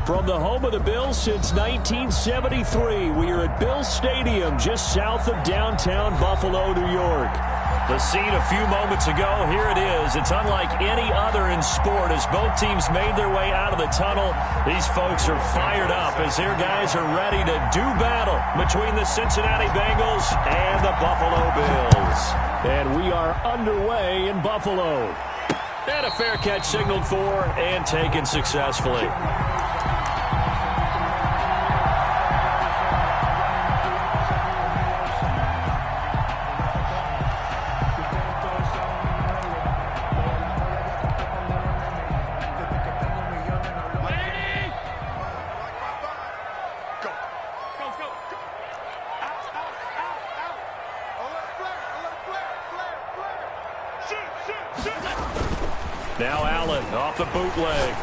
From the home of the Bills since 1973, we are at Bills Stadium just south of downtown Buffalo, New York. The scene a few moments ago, here it is. It's unlike any other in sport as both teams made their way out of the tunnel. These folks are fired up as their guys are ready to do battle between the Cincinnati Bengals and the Buffalo Bills. And we are underway in Buffalo. And a fair catch signaled for and taken successfully. Now Allen off the bootleg.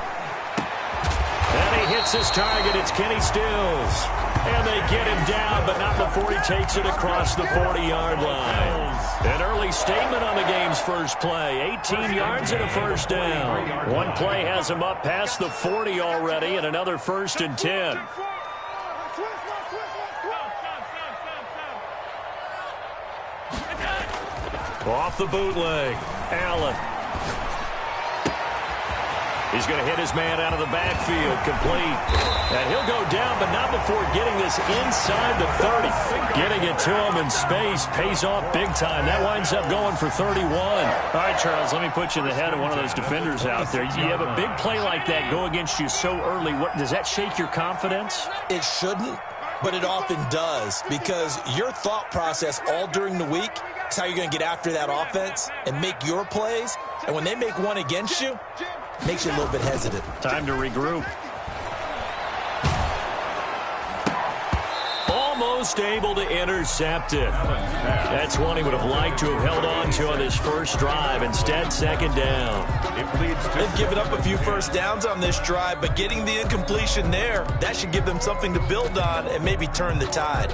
And he hits his target. It's Kenny Stills. And they get him down, but not before he takes it across the 40-yard line. An early statement on the game's first play. 18 yards and a first down. One play has him up past the 40 already, and another 1st and 10. Off the bootleg. Allen. He's going to hit his man out of the backfield, complete. And he'll go down, but not before getting this inside the 30. Getting it to him in space pays off big time. That winds up going for 31. All right, Charles, let me put you in the head of one of those defenders out there. You have a big play like that go against you so early. Does that shake your confidence? It shouldn't, but it often does, because your thought process all during the week is how you're going to get after that offense and make your plays. And when they make one against you, makes you a little bit hesitant. Time to regroup. Almost able to intercept it. That's one he would have liked to have held on to on this first drive. Instead, second down. They've given up a few first downs on this drive, but getting the incompletion there, that should give them something to build on and maybe turn the tide.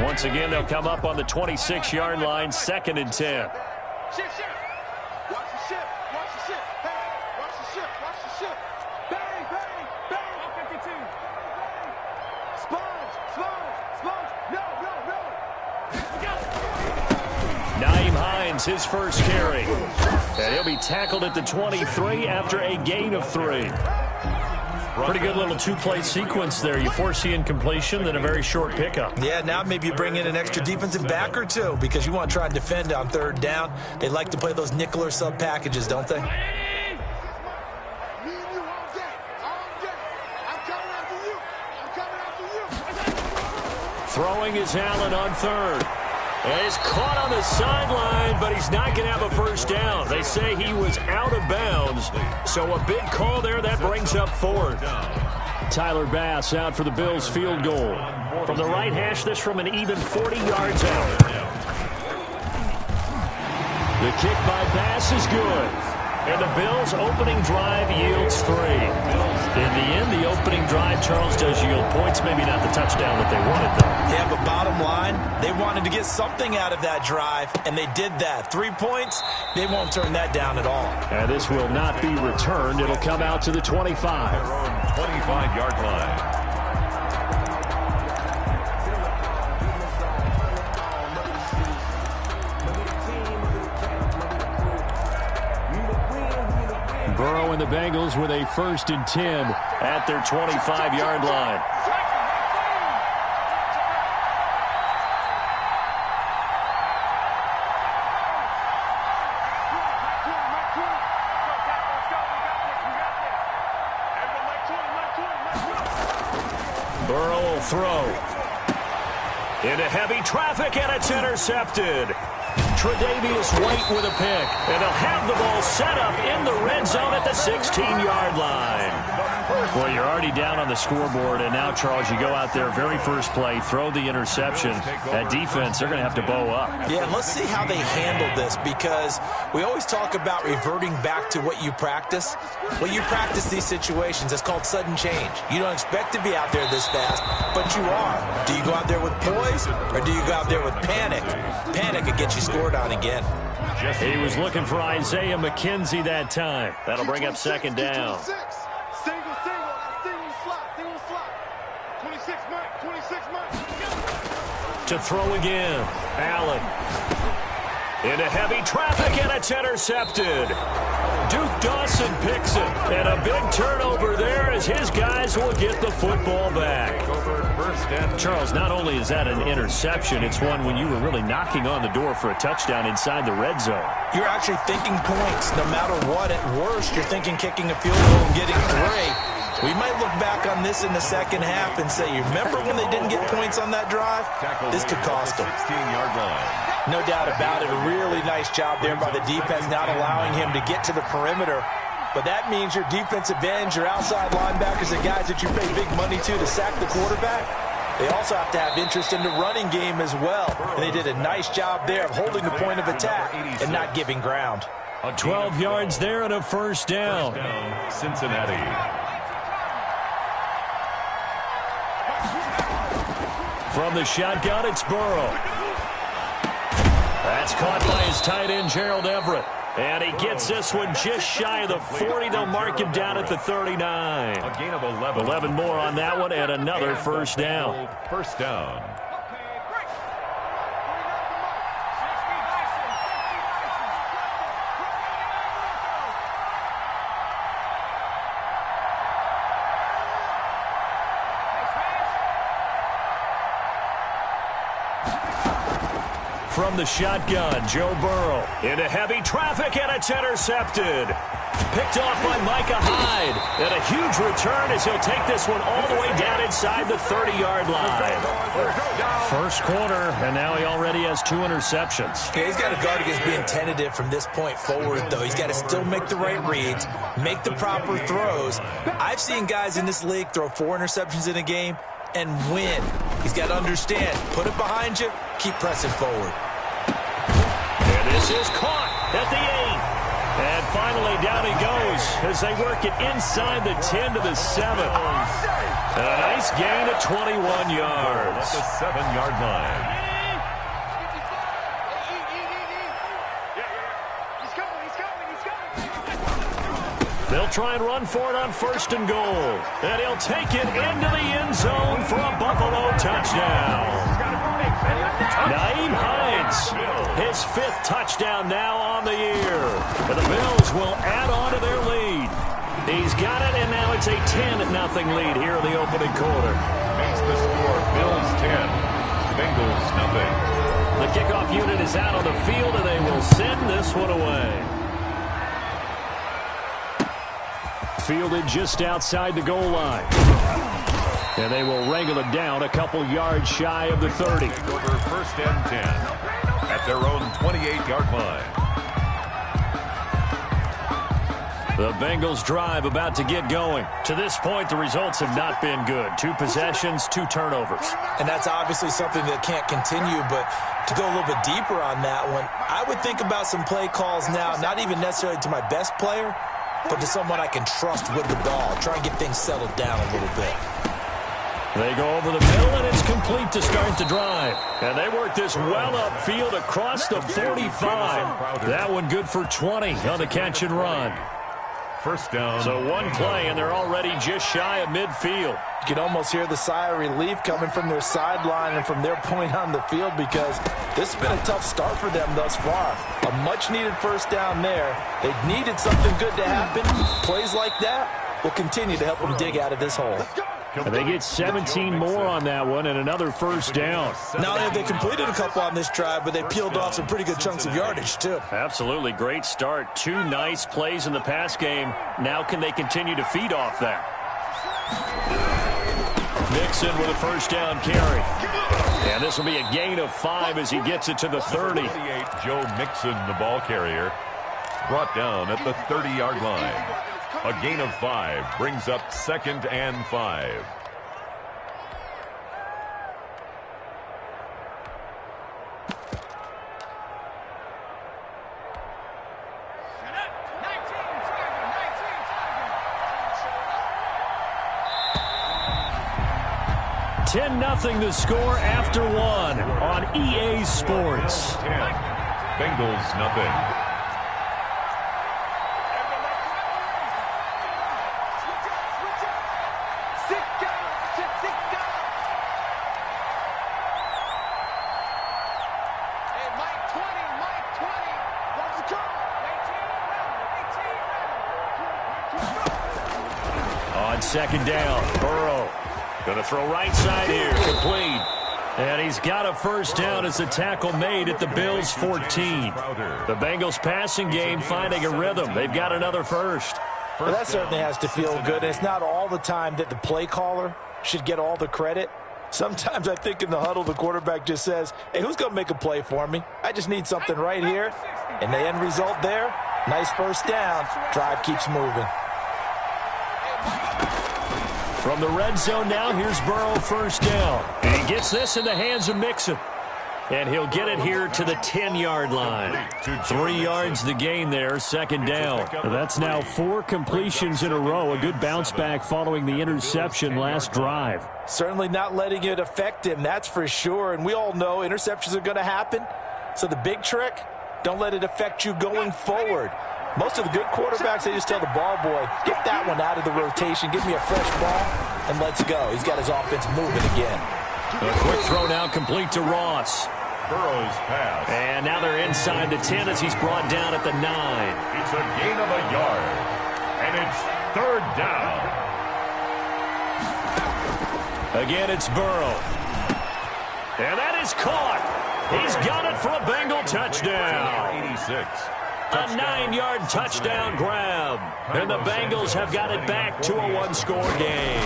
Once again, they'll come up on the 26-yard line, 2nd and 10. Shift. Watch the shift. Watch the shift. Hey, watch the shift. Watch the shift. Bang, bang, bang. 52. Sponge. No. Nyheim Hines, his first carry. And he'll be tackled at the 23 after a gain of 3. Pretty good little two-play sequence there. You force the incompletion, then a very short pickup. Yeah, now maybe you bring in an extra defensive back or two because you want to try and defend on 3rd down. They like to play those nickel or sub packages, don't they? Throwing is Allen on 3rd. And he's caught on the sideline, but he's not going to have a first down. They say he was out of bounds, so a big call there. That brings up 4th. Tyler Bass out for the Bills field goal. From the right hash, this from an even 40 yards out. The kick by Bass is good. And the Bills' opening drive yields 3. In the end, the opening drive, Charles, does yield points. Maybe not the touchdown that they wanted, though. Yeah, but bottom line, they wanted to get something out of that drive, and they did that. 3 points, they won't turn that down at all. And this will not be returned. It'll come out to the 25. 25-yard line. Burrow and the Bengals with a 1st and 10 at their 25-yard line. Burrow will throw. Into heavy traffic, and it's intercepted. Tre'Davious White with a pick, and they'll have the ball set up in the red zone at the 16-yard line. Well, you're already down on the scoreboard, and now, Charles, you go out there, very first play, throw the interception. That defense, they're going to have to bow up. Yeah, and let's see how they handle this, because we always talk about reverting back to what you practice. Well, you practice these situations. It's called sudden change. You don't expect to be out there this fast, but you are. Do you go out there with poise, or do you go out there with panic? Panic could get you scored on again. He was looking for Isaiah McKenzie that time. That'll bring up second down. Single slot. 26 Mike. To throw again. Allen. Into heavy traffic, and it's intercepted. Duke Dawson picks it. And a big turnover there as his guys will get the football back. Charles, not only is that an interception, it's one when you were really knocking on the door for a touchdown inside the red zone. You're actually thinking points no matter what. At worst, you're thinking kicking a field goal and getting 3. We might look back on this in the second half and say, you remember when they didn't get points on that drive? This could cost them. 16-yard line. No doubt about it. A really nice job there by the defense, not allowing him to get to the perimeter. But that means your defensive ends, your outside linebackers, the guys that you pay big money to sack the quarterback, they also have to have interest in the running game as well. And they did a nice job there of holding the point of attack and not giving ground. 12 yards there and a first down. Cincinnati. From the shotgun, it's Burrow. That's caught by his tight end, Gerald Everett. And he gets this one just shy of the 40. They'll mark him down at the 39. A gain of 11. 11 more on that one, and another first down. First down. From the shotgun, Joe Burrow into heavy traffic, and it's intercepted. Picked off by Micah Hyde. And a huge return as he'll take this one all the way down inside the 30-yard line. First quarter, and now he already has 2 interceptions. Yeah, he's got to guard against being tentative from this point forward, though. He's got to still make the right reads, make the proper throws. I've seen guys in this league throw 4 interceptions in a game and win. He's got to understand, put it behind you, keep pressing forward. And this is caught at the 8. And finally down he goes as they work it inside the 10 to the 7. And a nice gain of 21 yards. At the 7-yard line. They'll try and run for it on first and goal. And he'll take it into the end zone for a Buffalo touchdown. Nyheim Hines, his 5th touchdown now on the year. And the Bills will add on to their lead. He's got it, and now it's a 10-0 lead here in the opening quarter. Makes the score Bills 10, Bengals nothing. The kickoff unit is out on the field, and they will send this one away. Fielded just outside the goal line. And they will wrangle it down a couple yards shy of the 30. Take over first and 10 at their own 28-yard line. The Bengals drive about to get going. To this point, the results have not been good. 2 possessions, 2 turnovers. And that's obviously something that can't continue, but to go a little bit deeper on that one, I would think about some play calls now, not even necessarily to my best player, but to someone I can trust with the ball. Try and get things settled down a little bit. They go over the middle, and it's complete to start the drive. And they work this well upfield across the 45. That one good for 20 on the catch and run. First down. So one play, and they're already just shy of midfield. You can almost hear the sigh of relief coming from their sideline and from their point on the field, because this has been a tough start for them thus far. A much-needed first down there. They needed something good to happen. Plays like that will continue to help them dig out of this hole. And they get 17 more on that one and another first down. Not only have they completed a couple on this drive, but they peeled off some pretty good chunks of yardage, too. Absolutely. Great start. 2 nice plays in the pass game. Now can they continue to feed off that? Mixon with a first down carry. And this will be a gain of 5 as he gets it to the 30. Joe Mixon, the ball carrier, brought down at the 30-yard line. A gain of 5 brings up 2nd and 5. Nothing the score after 1 on EA Sports. 10. Bengals nothing. On 2nd down, Burrow. Going to throw right side here, complete. And he's got a 1st down as the tackle made at the Bills' 14. The Bengals passing game finding a rhythm. They've got another 1st. Well, that certainly has to feel good. It's not all the time that the play caller should get all the credit. Sometimes I think in the huddle, the quarterback just says, hey, who's going to make a play for me? I just need something right here. And the end result there, nice 1st down. Drive keeps moving. From the red zone now, here's Burrow, 1st down. And he gets this in the hands of Mixon. And he'll get it here to the 10-yard line. 3 yards the gain there, 2nd down. That's now 4 completions in a row. A good bounce back following the interception last drive. Certainly not letting it affect him, that's for sure. And we all know interceptions are going to happen. So the big trick, don't let it affect you going forward. Most of the good quarterbacks, they just tell the ball boy, get that one out of the rotation, give me a fresh ball, and let's go. He's got his offense moving again. A quick throw now complete to Ross. Burrow's pass. And now they're inside the 10 as he's brought down at the 9. It's a gain of a yard. And it's 3rd down. Again, it's Burrow. And that is caught. He's got it for a Bengal touchdown. 86. A 9-yard touchdown grab. And the Bengals have got it back to a 1-score game.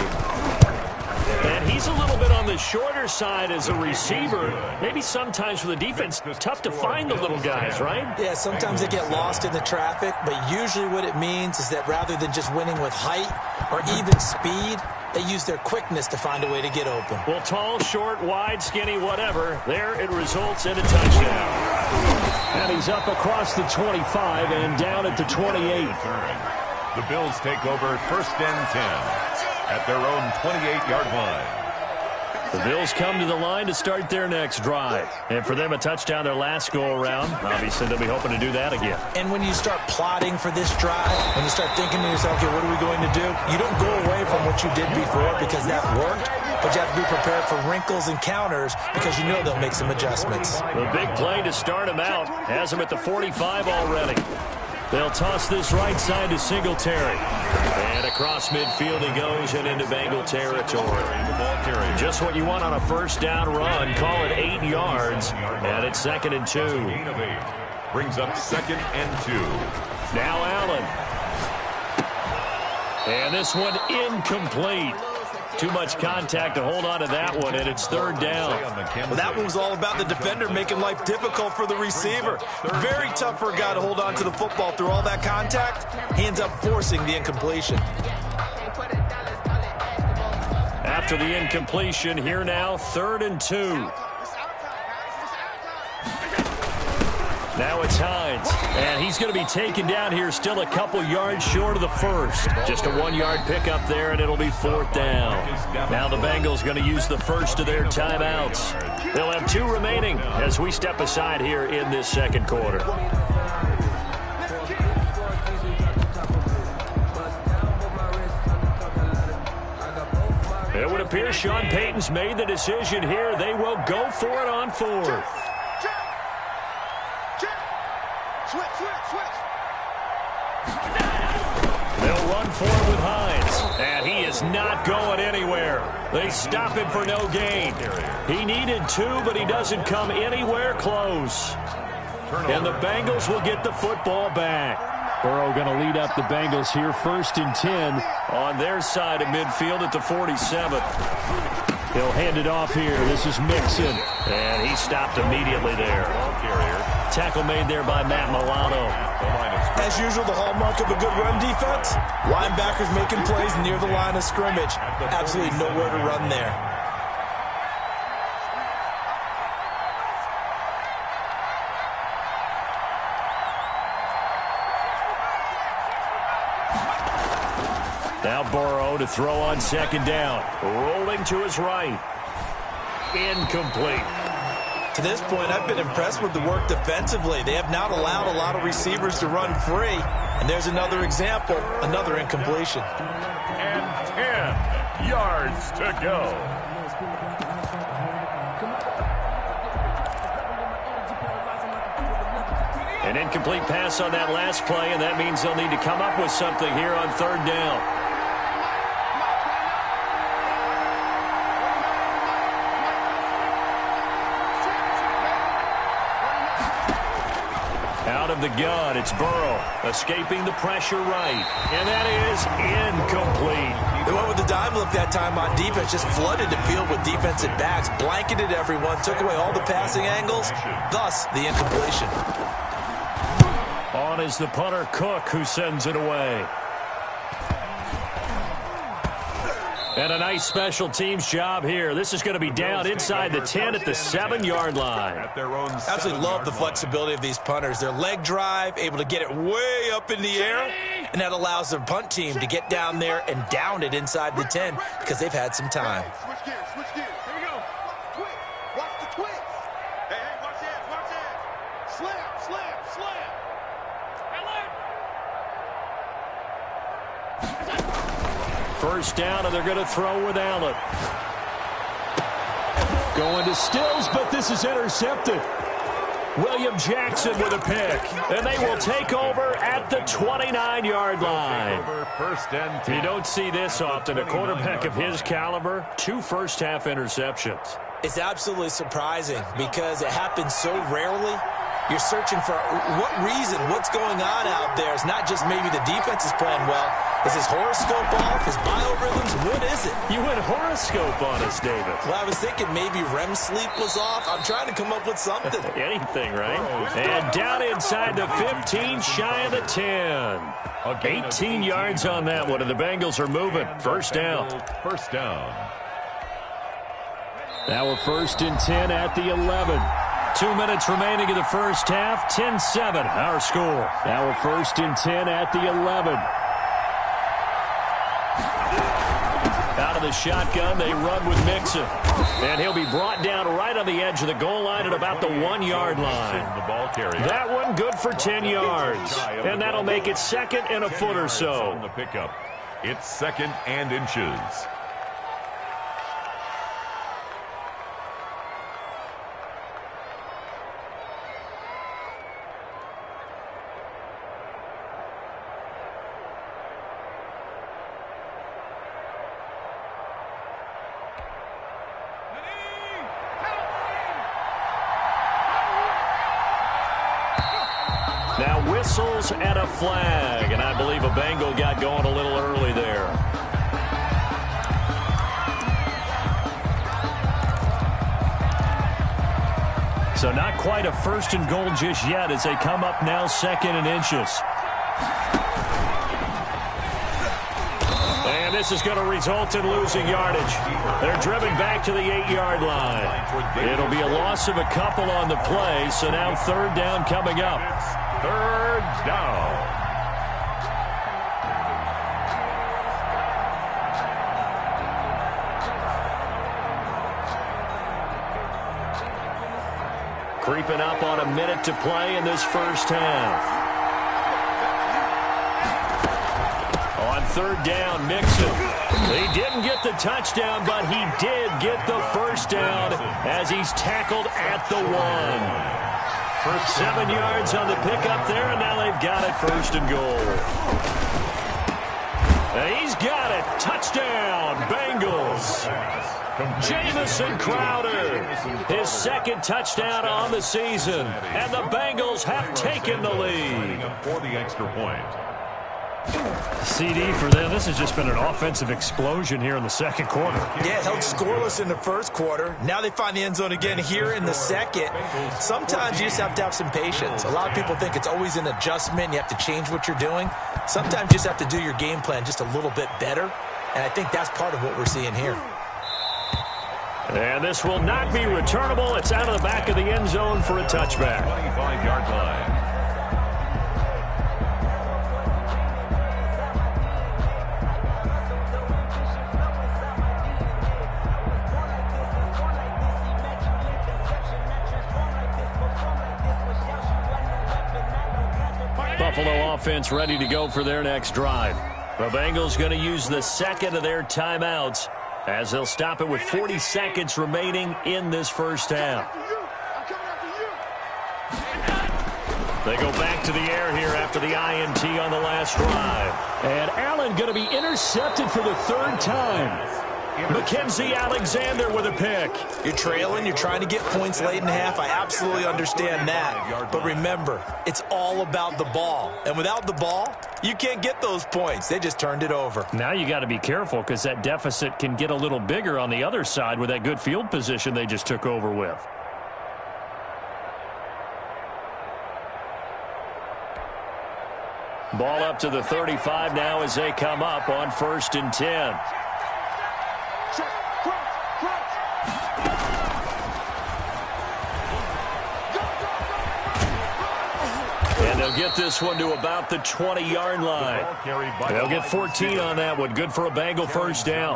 And he's a little bit on the shorter side as a receiver. Maybe sometimes for the defense, tough to find the little guys, right? Yeah, sometimes they get lost in the traffic, but usually what it means is that rather than just winning with height or even speed, they use their quickness to find a way to get open. Well, tall, short, wide, skinny, whatever, there it results in a touchdown. And he's up across the 25 and down at the 28. The Bills take over 1st and 10 at their own 28-yard line. The Bills come to the line to start their next drive. And for them, a touchdown their last go-around. Obviously, they'll be hoping to do that again. And when you start plotting for this drive, when you start thinking to yourself, okay, what are we going to do? You don't go away from what you did before because that worked, but you have to be prepared for wrinkles and counters because you know they'll make some adjustments. The big play to start him out has him at the 45 already. They'll toss this right side to Singletary. And across midfield he goes and into Bengal territory. Just what you want on a 1st down run. Call it 8 yards. And it's 2nd and 2. Gain of 8 brings up 2nd and 2. Now Allen. And this one incomplete. Too much contact to hold on to that one, and it's 3rd down. Well, that one was all about the defender making life difficult for the receiver. Very tough for a guy to hold on to the football through all that contact. He ends up forcing the incompletion. After the incompletion, here now, 3rd and 2. Now it's Hines, and he's going to be taken down here still a couple yards short of the 1st. Just a 1-yard pickup there, and it'll be 4th down. Now the Bengals going to use the 1st of their timeouts. They'll have 2 remaining as we step aside here in this 2nd quarter. It would appear Sean Payton's made the decision here. They will go for it on 4th. They'll run for it with Hines, and he is not going anywhere. They stop him for no gain. He needed 2, but he doesn't come anywhere close. And the Bengals will get the football back. Burrow going to lead up the Bengals here, 1st and 10 on their side of midfield at the 47th. He'll hand it off here. This is Mixon, and he stopped immediately there. Ball carrier Tackle made there by Matt Milano. As usual, the hallmark of a good run defense, linebackers making plays near the line of scrimmage. Absolutely nowhere to run there. Now Burrow to throw on second down. Rolling to his right. Incomplete. To this point, I've been impressed with the work defensively. They have not allowed a lot of receivers to run free. And there's another example, another incompletion. And 10 yards to go. An incomplete pass on that last play, and that means they'll need to come up with something here on third down. Out of the gun, it's Burrow, escaping the pressure right. And that is incomplete. They went with the dime look that time on defense, just flooded the field with defensive backs, blanketed everyone, took away all the passing angles, thus the incompletion. On is the punter, Cook, who sends it away. And a nice special teams job here. This is going to be down inside the 10 at the 7-yard line. Absolutely love the flexibility of these punters. Their leg drive, able to get it way up in the air, and that allows their punt team to get down there and down it inside the 10 because they've had some time. Switch gears, switch gears. Here we go. Quick. Watch the twist. Hey, watch that, watch that. Slam, slam, slam. First down, and they're going to throw with Allen. Going to Stills, but this is intercepted. William Jackson with a pick, and they will take over at the 29-yard line. First and 10. You don't see this often. A quarterback of his caliber, 2 first-half interceptions. It's absolutely surprising because it happens so rarely. You're searching for what reason, what's going on out there. It's not just maybe the defense is playing well. Is his horoscope off? His biorhythms? What is it? You went horoscope on us, David. Well, I was thinking maybe REM sleep was off. I'm trying to come up with something. Anything, right? And down inside the 15, shy of the 10. 18 yards on that one, and the Bengals are moving. First down. First down. Now a first and 10 at the 11. 2 minutes remaining in the first half. 10-7, our score. Now a first and 10 at the 11. Out of the shotgun, they run with Mixon. And he'll be brought down right on the edge of the goal line at about the 1-yard line. That one good for 10 yards. And that'll make it second and a foot or so. It's second and inches. Now whistles and a flag, and I believe a Bengal got going a little early there. So not quite a first and goal just yet as they come up now second and inches. And this is going to result in losing yardage. They're driven back to the 8-yard line. It'll be a loss of a couple on the play, so now third down coming up. Third down. Creeping up on a minute to play in this first half. On third down, Mixon. He didn't get the touchdown, but he did get the first down as he's tackled at the 1. 7 yards on the pickup there, and now they've got it first and goal. And he's got it. Touchdown, Bengals. Jamison Crowder, his second touchdown on the season, and the Bengals have taken the lead. For the extra point. CD for them. This has just been an offensive explosion here in the second quarter. Yeah, held scoreless in the first quarter. Now they find the end zone again here in the second. Sometimes you just have to have some patience. A lot of people think it's always an adjustment. You have to change what you're doing. Sometimes you just have to do your game plan just a little bit better. And I think that's part of what we're seeing here. And this will not be returnable. It's out of the back of the end zone for a touchback. 25-yard line. Buffalo offense ready to go for their next drive. The Bengals going to use the second of their timeouts as they'll stop it with 40 seconds remaining in this first half. They go back to the air here after the INT on the last drive. And Allen going to be intercepted for the third time. Mackenzie Alexander with a pick. You're trailing. You're trying to get points late in the half. I absolutely understand that. But remember, it's all about the ball. And without the ball, you can't get those points. They just turned it over. Now you got to be careful because that deficit can get a little bigger on the other side with that good field position they just took over with. Ball up to the 35 now as they come up on 1st and 10. And they'll get this one to about the 20-yard line. They'll get 14 on that one. Good for a Bengal first down.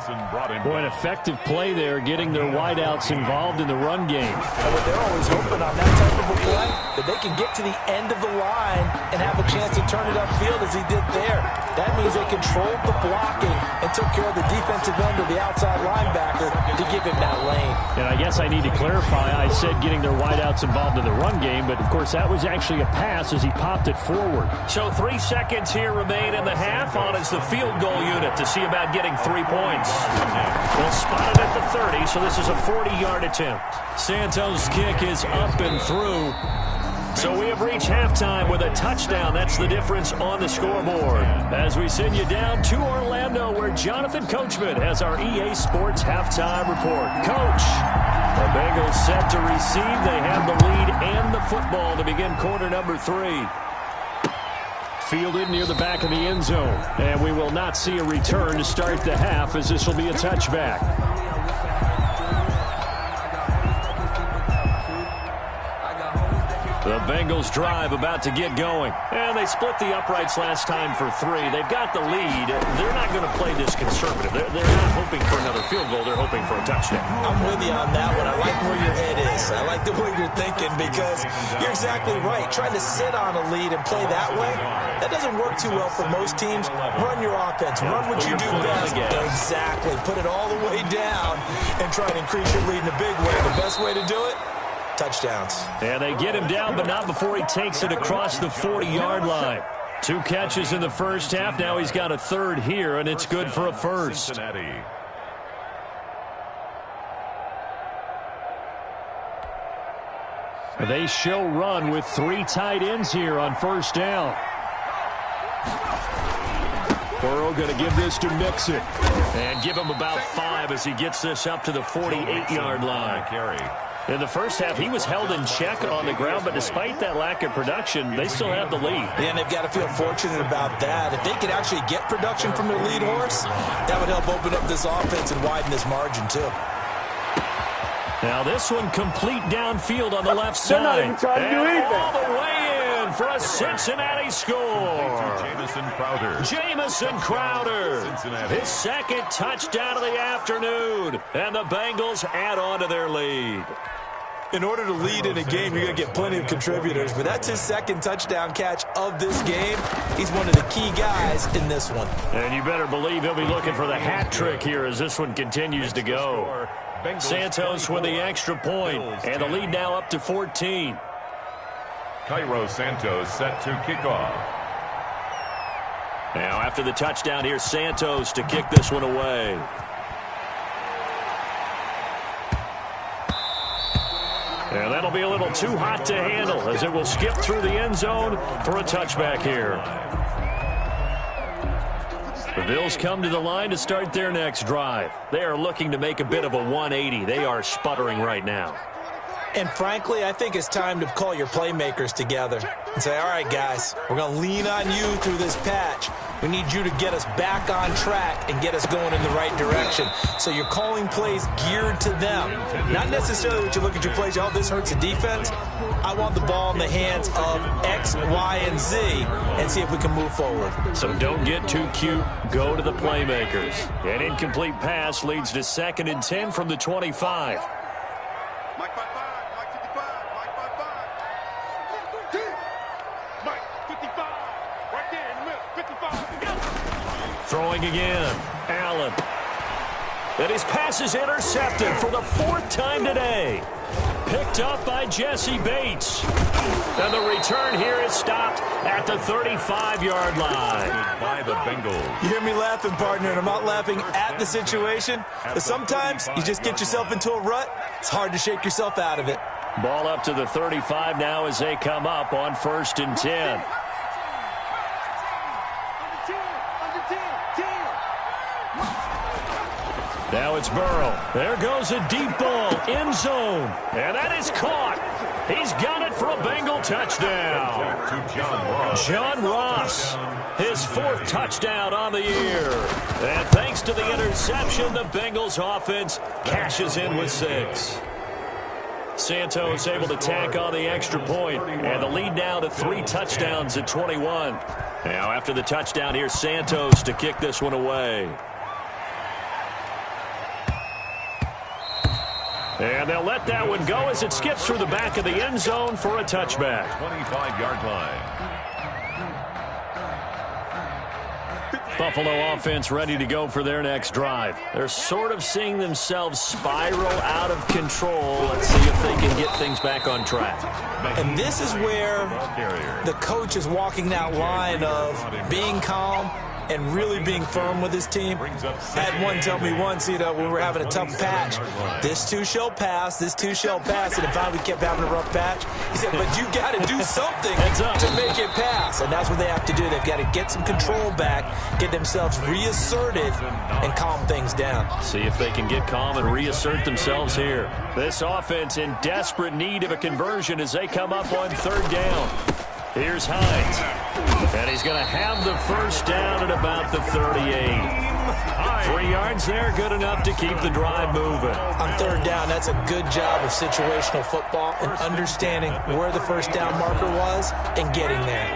Boy, an effective play there, getting their wideouts involved in the run game. And what they're always hoping on that type of a play, that they can get to the end of the line and have a chance to turn it upfield as he did there. That means they controlled the blocking and took care of the defensive end of the outside linebacker to give him that lane. And I guess I need to clarify, I said getting their wideouts involved in the run game, but of course that was actually a pass as he popped it forward. So 3 seconds here remain in the half. On is the field goal unit to see about getting 3 points. They'll spot it at the 30, so this is a 40-yard attempt. Santos' kick is up and through. So we have reached halftime with a touchdown. That's the difference on the scoreboard. As we send you down to Orlando, where Jonathan Coachman has our EA Sports halftime report. Coach, the Bengals set to receive. They have the lead and the football to begin quarter number 3. Fielded near the back of the end zone. And we will not see a return to start the half, as this will be a touchback. The Bengals drive about to get going. And they split the uprights last time for 3. They've got the lead. They're not going to play this conservative. They're not hoping for another field goal. They're hoping for a touchdown. I'm with you on that one. I like where your head is. I like the way you're thinking because you're exactly right. Trying to sit on a lead and play that way, that doesn't work too well for most teams. Run your offense. Run what you do best. Exactly. Put it all the way down and try and increase your lead in a big way. The best way to do it? Touchdowns. And they get him down, but not before he takes it across the 40-yard line. 2 catches in the first half. Now he's got a third here, and it's good for a first. They show run with 3 tight ends here on first down. Burrow going to give this to Mixon. And give him about 5 as he gets this up to the 48-yard line. In the first half, he was held in check on the ground, but despite that lack of production, they still have the lead. Yeah, and they've got to feel fortunate about that. If they could actually get production from their lead horse, that would help open up this offense and widen this margin, too. Now this one complete downfield on the left side. They're not even trying to do anything. All the way in for a Cincinnati score. Jamison Crowder. His second touchdown of the afternoon. And the Bengals add on to their lead. In order to lead in a game, you're going to get plenty of contributors, but that's his second touchdown catch of this game. He's one of the key guys in this one. And you better believe he'll be looking for the hat trick here as this one continues to go. Santos with the extra point, and the lead now up to 14. Cairo Santos set to kick off. Now after the touchdown, here's Santos to kick this one away. And that'll be a little too hot to handle as it will skip through the end zone for a touchback here. The Bills come to the line to start their next drive. They are looking to make a bit of a 180. They are sputtering right now. And frankly, I think it's time to call your playmakers together and say, all right, guys, we're going to lean on you through this patch. We need you to get us back on track and get us going in the right direction. So you're calling plays geared to them. Not necessarily what you look at your plays, oh, this hurts the defense. I want the ball in the hands of X, Y, and Z and see if we can move forward. So don't get too cute. Go to the playmakers. An incomplete pass leads to 2nd and 10 from the 25. Mike 55, Mike 55, Mike 55. Mike 55, right there in the middle, 55. Throwing again, Allen. And his pass is intercepted for the 4th time today. Picked up by Jesse Bates. And the return here is stopped at the 35-yard line. By the Bengals. You hear me laughing, partner, and I'm not laughing at the situation. But sometimes you just get yourself into a rut. It's hard to shake yourself out of it. Ball up to the 35 now as they come up on 1st and 10. Now it's Burrow. There goes a deep ball, end zone. And that is caught. He's got it for a Bengal touchdown. To John Ross. John Ross, his 4th touchdown on the year. And thanks to the interception, the Bengals offense cashes in with 6. Santos able to tack on the extra point, and the lead now to 3 touchdowns at 21. Now after the touchdown, here's Santos to kick this one away. And they'll let that one go as it skips through the back of the end zone for a touchback. 25-yard line. Buffalo offense ready to go for their next drive. They're sort of seeing themselves spiral out of control. Let's see if they can get things back on track. And this is where the coach is walking that line of being calm and really being firm with his team. Had one tell me once, when we were having a tough patch, this too shall pass, this too shall pass. And finally we kept having a rough patch. He said, but you got to do something to make it pass. And that's what they have to do. They've got to get some control back, get themselves reasserted, and calm things down. See if they can get calm and reassert themselves here. This offense in desperate need of a conversion as they come up on 3rd down. Here's Hines. And he's going to have the 1st down at about the 38. 3 yards there, good enough to keep the drive moving. On 3rd down, that's a good job of situational football and understanding where the 1st down marker was and getting there.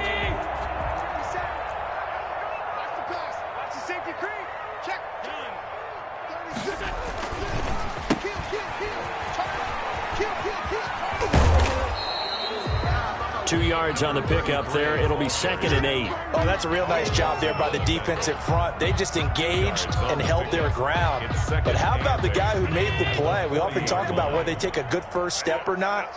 Watch the safety creep. Check. 2 yards on the pickup there. It'll be 2nd and 8. Oh, that's a real nice job there by the defensive front. They just engaged and held their ground. But how about the guy who made the play? We often talk about whether they take a good first step or not.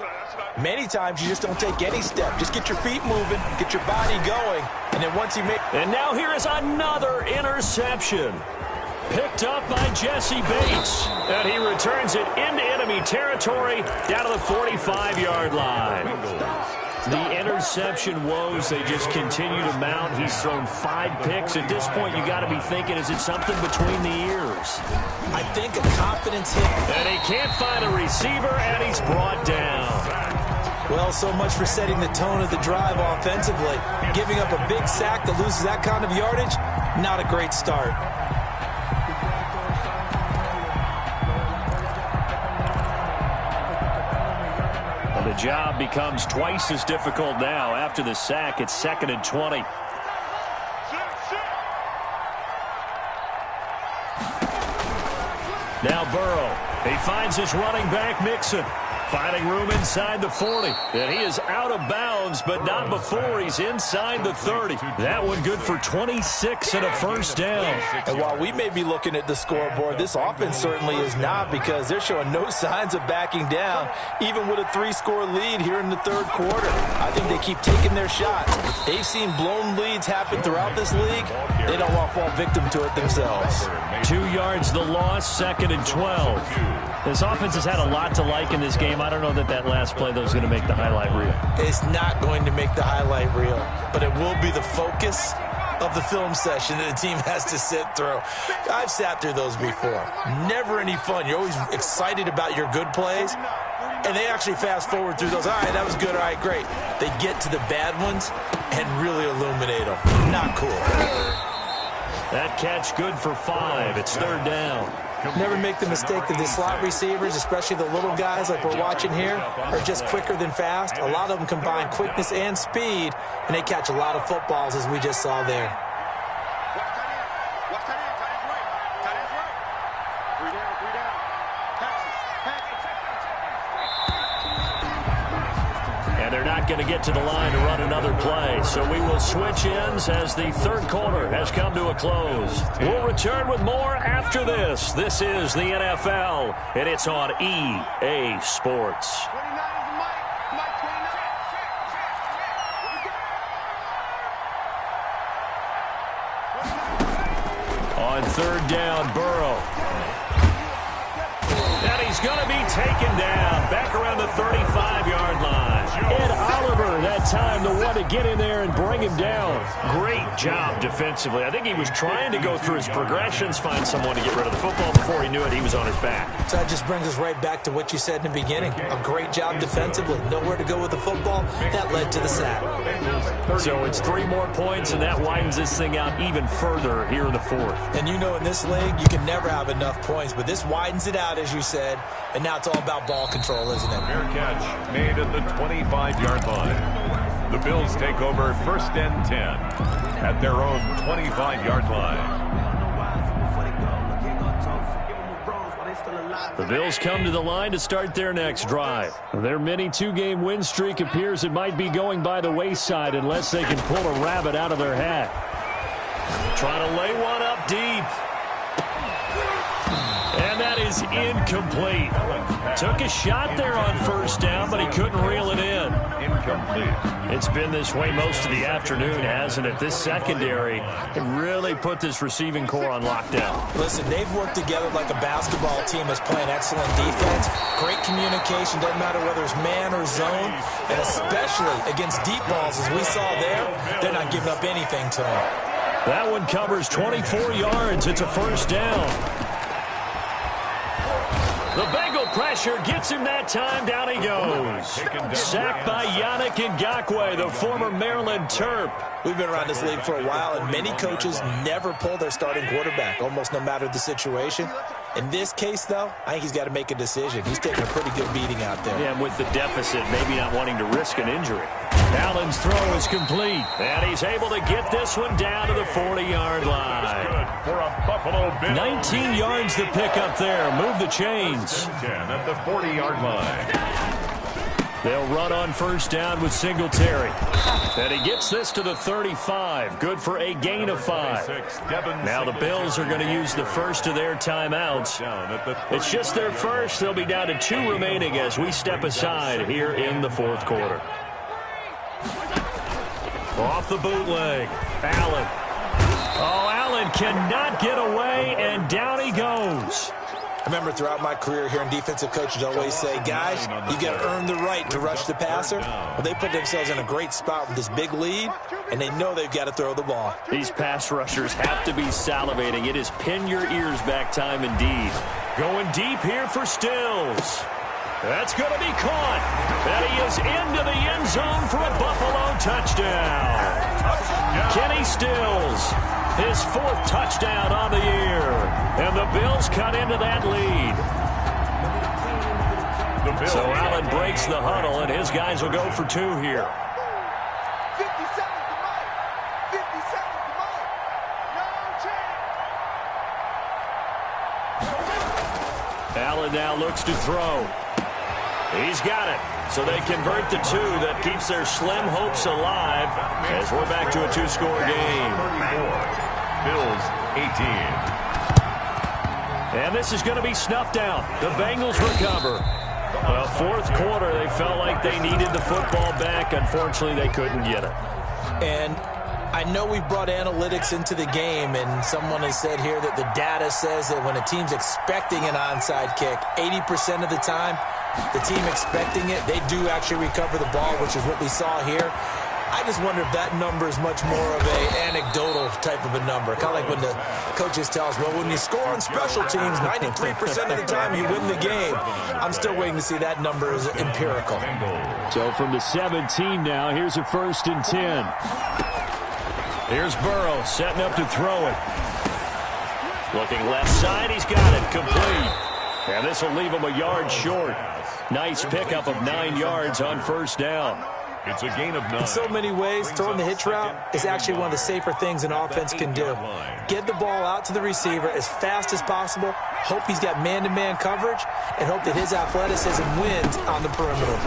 Many times you just don't take any step. Just get your feet moving, get your body going, and then once you make... And now here is another interception. Picked up by Jesse Bates. And he returns it into enemy territory down to the 45-yard line. The interception woes, they just continue to mount. He's thrown 5 picks. At this point, you got to be thinking, is it something between the ears? I think a confidence hit. And he can't find a receiver, and he's brought down. Well, so much for setting the tone of the drive offensively. Giving up a big sack that loses that kind of yardage, not a great start. The job becomes twice as difficult now. After the sack, it's 2nd and 20. Now Burrow. He finds his running back, Mixon. Finding room inside the 40. And he is out of bounds, but not before he's inside the 30. That one good for 26 and a 1st down. And while we may be looking at the scoreboard, this offense certainly is not, because they're showing no signs of backing down, even with a 3-score lead here in the 3rd quarter. I think they keep taking their shots. They've seen blown leads happen throughout this league. They don't want to fall victim to it themselves. 2 yards the loss, 2nd and 12. This offense has had a lot to like in this game. I don't know that last play, though, is going to make the highlight reel. It's not going to make the highlight reel, but it will be the focus of the film session that the team has to sit through. I've sat through those before. Never any fun. You're always excited about your good plays, and they actually fast forward through those. All right, that was good. All right, great. They get to the bad ones and really illuminate them. Not cool. That catch good for 5. It's 3rd down. Never make the mistake that the slot receivers, especially the little guys like we're watching here, are just quicker than fast. A lot of them combine quickness and speed, and they catch a lot of footballs, as we just saw there. Watch tight end. Tight end's right. Tight end's right. 3 down, 3 down. And they're not going to get to the line to run another play. So we will switch ends as the 3rd quarter has come to a close. We'll return with more after this. This is the NFL, and it's on EA Sports. 29 is Mike. Mike 29. On 3rd down, Burrow. And he's going to be taken down back around the 35-yard line. Ed Oliver, that time, the one to get in there and bring him down. Great job defensively. I think he was trying to go through his progressions, find someone to get rid of the football. Before he knew it, he was on his back. So that just brings us right back to what you said in the beginning. A great job defensively. Nowhere to go with the football. That led to the sack. So it's 3 more points, and that widens this thing out even further here in the 4th. And you know in this league, you can never have enough points, but this widens it out, as you said, and now it's all about ball control, isn't it? Fair catch made at the 25-yard line. The Bills take over 1st and 10 at their own 25-yard line. The Bills come to the line to start their next drive. Their mini 2-game win streak appears it might be going by the wayside unless they can pull a rabbit out of their hat. Trying to lay one up deep. And that is incomplete. Took a shot there on 1st down, but he couldn't reel it in. Incomplete. It's been this way most of the afternoon, hasn't it? This secondary really put this receiving core on lockdown. Listen, they've worked together like a basketball team that's playing excellent defense. Great communication, doesn't matter whether it's man or zone, and especially against deep balls, as we saw there, they're not giving up anything to them. That one covers 24 yards. It's a 1st down. The Bengal pressure gets him that time. Down he goes. Sacked by Yannick Ngakoue, the former Maryland Terp. We've been around this league for a while, and many coaches never pull their starting quarterback, almost no matter the situation. In this case, though, I think he's got to make a decision. He's taking a pretty good beating out there. Yeah, with the deficit, maybe not wanting to risk an injury. Allen's throw is complete, and he's able to get this one down to the 40-yard line. Good for a Buffalo Bill. 19 yards to pick up there. Move the chains. 10 at the 40-yard line. They'll run on 1st down with Singletary. And he gets this to the 35. Good for a gain of 5. Now the Bills are going to use the first of their timeouts. It's just their first. They'll be down to 2 remaining as we step aside here in the 4th quarter. Off the bootleg. Allen. Oh, Allen cannot get away, and down he goes. I remember throughout my career hearing defensive coaches always say, guys, you got to earn the right to rush the passer. Well, they put themselves in a great spot with this big lead, and they know they've got to throw the ball. These pass rushers have to be salivating. It is pin your ears back time indeed. Going deep here for Stills. That's going to be caught. And he is into the end zone for a Buffalo touchdown. Kenny Stills, his 4th touchdown on the year. And the Bills cut into that lead. So Allen breaks the huddle, and his guys will go for 2 here. 50 seconds to Mike. 50 seconds to Mike. No chance. Allen now looks to throw. He's got it. So they convert the 2. That keeps their slim hopes alive as we're back to a 2-score game. 34. Bills 18. And this is going to be snuffed out. The Bengals recover. Well, 4th quarter, they felt like they needed the football back. Unfortunately, they couldn't get it. And I know we brought analytics into the game, and someone has said here that the data says that when a team's expecting an onside kick, 80% of the time, the team expecting it, they do actually recover the ball, which is what we saw here. I just wonder if that number is much more of an anecdotal type of a number. Kind of like when the coaches tell us, well, when you score on special teams, 93% of the time you win the game. I'm still waiting to see that number is empirical. So from the 17 now, here's a 1st and 10. Here's Burrow setting up to throw it. Looking left side, he's got it, complete. And this will leave him a yard short. Nice pickup of 9 yards on 1st down. It's a gain of 9. In so many ways, throwing the hitch route is actually one of the safer things an offense can do. Get the ball out to the receiver as fast as possible, hope he's got man-to-man coverage, and hope that his athleticism wins on the perimeter.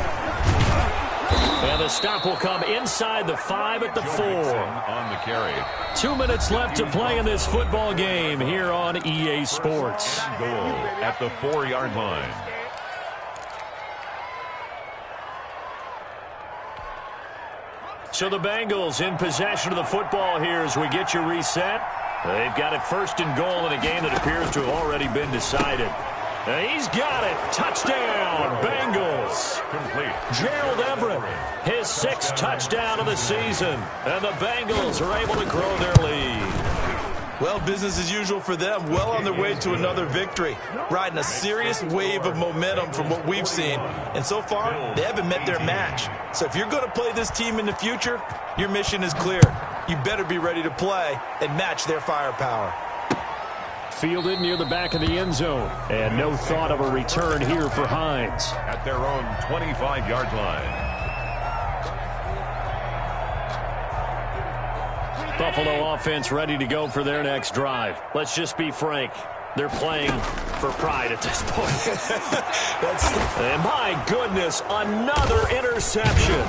And the stop will come inside the 5 at the 4. On the carry. 2 minutes left to play in this football game here on EA Sports. Goal at the 4-yard line. So the Bengals in possession of the football here as we get you reset. They've got it 1st and goal in a game that appears to have already been decided. And he's got it. Touchdown, Bengals. Complete. Gerald Everett, his 6th touchdown of the season. And the Bengals are able to grow their lead. Well, business as usual for them. Well on their way to another victory. Riding a serious wave of momentum from what we've seen. And so far, they haven't met their match. So if you're going to play this team in the future, your mission is clear. You better be ready to play and match their firepower. Fielded near the back of the end zone. And no thought of a return here for Hines. At their own 25-yard line. Buffalo offense ready to go for their next drive. Let's just be frank. They're playing for pride at this point. And my goodness, another interception.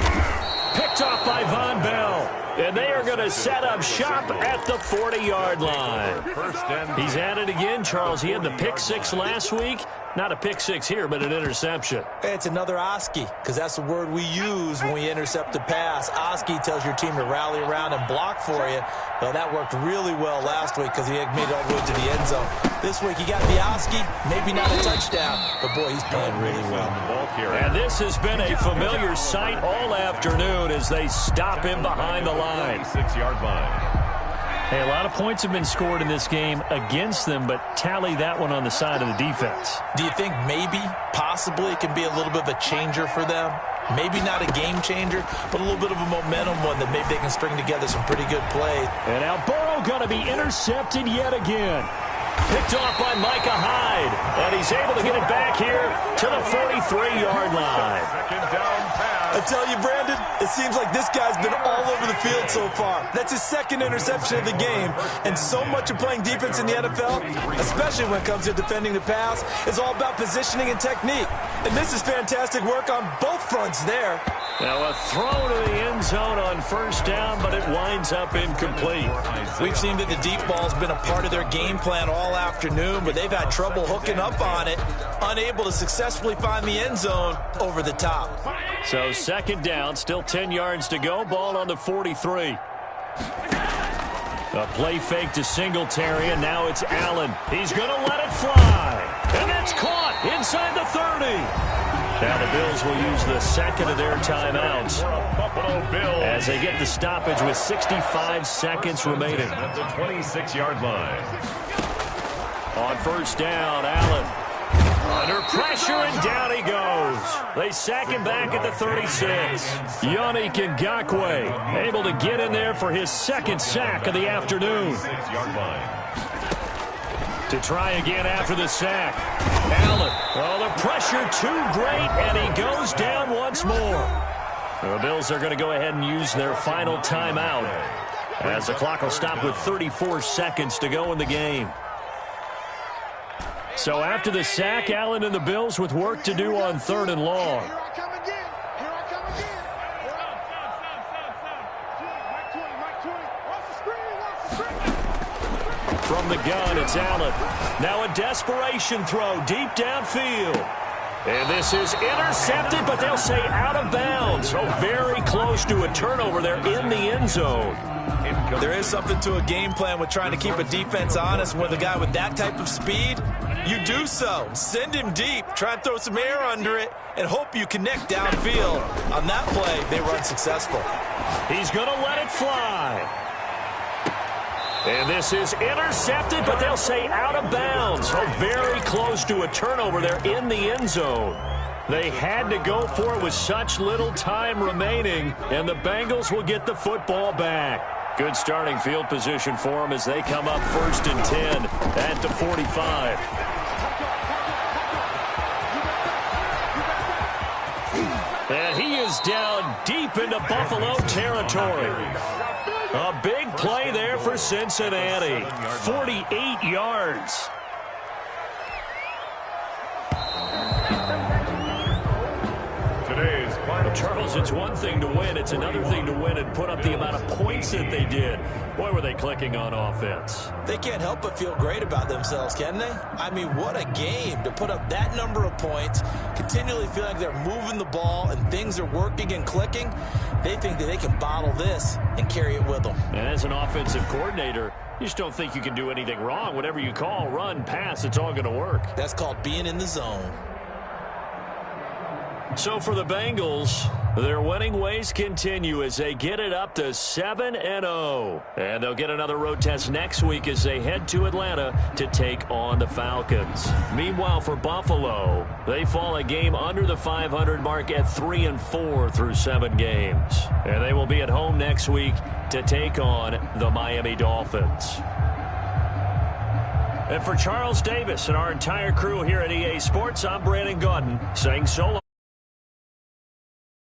Picked off by Von Bell. And they are going to set up shop at the 40-yard line. He's at it again, Charles. He had the pick 6 last week. Not a pick 6 here, but an interception. It's another Oski, because that's the word we use when we intercept a pass. Oski tells your team to rally around and block for you. Well, that worked really well last week because he made it all the way to the end zone. This week he got the Oski, maybe not a touchdown, but boy, he's playing really well. And this has been a familiar sight all afternoon as they stop him behind the line. 6-yard line. Hey, a lot of points have been scored in this game against them, but tally that one on the side of the defense. Do you think maybe, possibly, it can be a little bit of a changer for them? Maybe not a game changer, but a little bit of a momentum one that maybe they can string together some pretty good plays. And now Burrow going to be intercepted yet again. Picked off by Micah Hyde, and he's able to get it back here to the 43-yard line. Second down pass. I tell you, Brandon, it seems like this guy's been all over the field so far. That's his 2nd interception of the game, and so much of playing defense in the NFL, especially when it comes to defending the pass, is all about positioning and technique. And this is fantastic work on both fronts there. Now a throw to the end zone on 1st down, but it winds up incomplete. We've seen that the deep ball's been a part of their game plan all afternoon, but they've had trouble hooking up on it, unable to successfully find the end zone over the top. So 2nd down, still 10 yards to go, ball on the 43. A play fake to Singletary, and now it's Allen. He's going to let it fly, and that's caught inside the 30. Now the Bills will use the 2nd of their timeouts as they get the stoppage with 65 seconds remaining. At the 26-yard line. On 1st down, Allen under pressure, and down he goes. They sack him back at the 36. Yannick Ngakoue able to get in there for his 2nd sack of the afternoon. 6-yard line. To try again after the sack. Allen, oh, the pressure too great, and he goes down once more. The Bills are going to go ahead and use their final timeout as the clock will stop with 34 seconds to go in the game. So after the sack, Allen and the Bills with work to do on 3rd and long. Here I come again. Here I come again. Mike 20. Watch the screen. From the gun, it's Allen. Now a desperation throw deep downfield. And this is intercepted, but they'll say out of bounds. So very close to a turnover there in the end zone. There is something to a game plan with trying to keep a defense honest. With a guy with that type of speed, you do so. Send him deep, try and throw some air under it, and hope you connect downfield. On that play, they were unsuccessful. He's going to let it fly. And this is intercepted, but they'll say out of bounds. So very close to a turnover there in the end zone. They had to go for it with such little time remaining, and the Bengals will get the football back. Good starting field position for them as they come up 1st and 10 at the 45. And he is down deep into Buffalo territory. A big play there for Cincinnati. 48 yards. Charles, it's one thing to win. It's another thing to win and put up the amount of points that they did. Boy, were they clicking on offense. They can't help but feel great about themselves, can they? I mean, what a game to put up that number of points, continually feeling like they're moving the ball and things are working and clicking. They think that they can bottle this and carry it with them. And as an offensive coordinator, you just don't think you can do anything wrong. Whatever you call, run, pass, it's all going to work. That's called being in the zone. So for the Bengals, their winning ways continue as they get it up to 7-0. And they'll get another road test next week as they head to Atlanta to take on the Falcons. Meanwhile, for Buffalo, they fall a game under the 500 mark at 3-4 through 7 games. And they will be at home next week to take on the Miami Dolphins. And for Charles Davis and our entire crew here at EA Sports, I'm Brandon Gaudin saying so long.